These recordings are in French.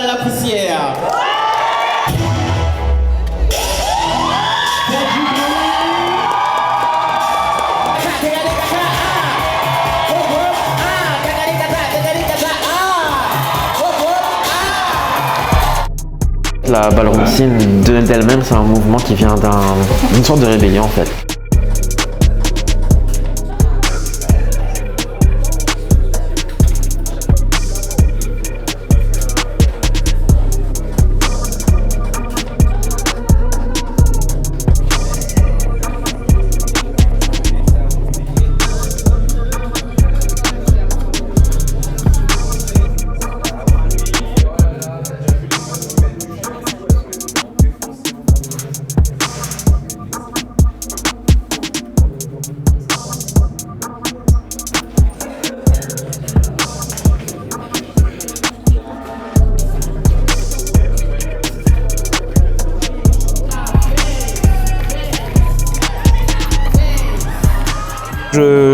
à la poussière. La ballroutine d'elle-même, c'est un mouvement qui vient d'une sorte de rébellion en fait.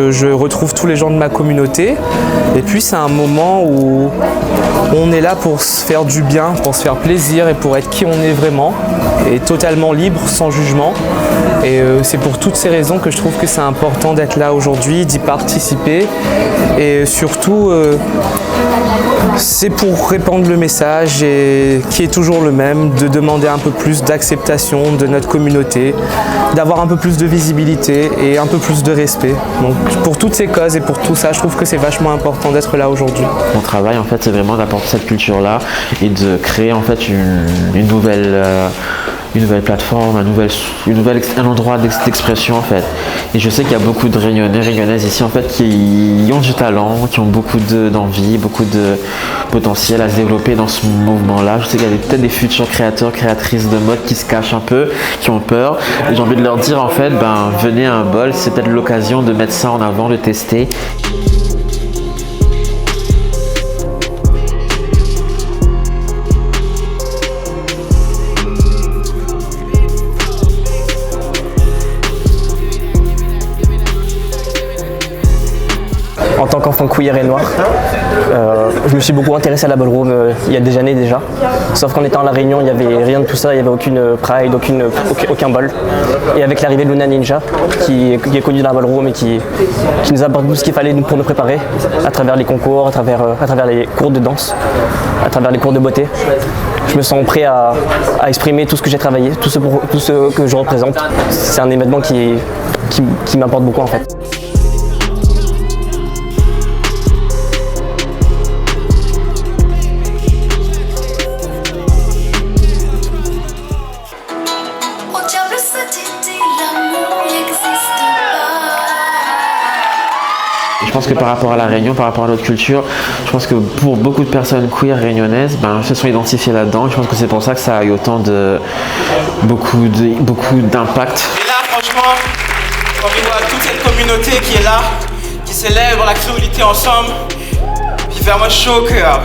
Je retrouve tous les gens de ma communauté et puis c'est un moment où on est là pour se faire du bien, pour se faire plaisir et pour être qui on est vraiment et totalement libre, sans jugement. Et c'est pour toutes ces raisons que je trouve que c'est important d'être là aujourd'hui, d'y participer et surtout c'est pour répandre le message et qui est toujours le même, de demander un peu plus d'acceptation de notre communauté, d'avoir un peu plus de visibilité et un peu plus de respect. Donc pour toutes ces causes et pour tout ça, je trouve que c'est vachement important d'être là aujourd'hui. Mon travail en fait, c'est vraiment d'apporter cette culture-là et de créer en fait une nouvelle plateforme, un endroit d'expression en fait. Et je sais qu'il y a beaucoup de Réunionnais, Réunionnaises ici en fait qui ont du talent, qui ont beaucoup d'envie, beaucoup de potentiel à se développer dans ce mouvement-là. Je sais qu'il y a peut-être des futurs créateurs, créatrices de mode qui se cachent un peu, qui ont peur. Et j'ai envie de leur dire en fait, venez à un bol, c'est peut-être l'occasion de mettre ça en avant, de tester. En tant qu'enfant queer et noir, je me suis beaucoup intéressé à la ballroom il y a des années déjà. Sauf qu'en étant à La Réunion, il n'y avait rien de tout ça, il n'y avait aucune pride, aucun ball. Et avec l'arrivée de Luna Ninja, qui est connue dans la ballroom et qui nous apporte tout ce qu'il fallait pour nous préparer, à travers les concours, à travers les cours de danse, à travers les cours de beauté, je me sens prêt à exprimer tout ce que j'ai travaillé, tout ce que je représente. C'est un événement qui m'importe beaucoup en fait. Je pense que par rapport à la Réunion, par rapport à notre culture, je pense que pour beaucoup de personnes queer réunionnaises, se sont identifiées là-dedans. Je pense que c'est pour ça que ça a eu autant de beaucoup d'impact. Et là, franchement, quand on voit toute cette communauté qui est là, qui célèbre la créolité ensemble, puis faire moi chaud au cœur.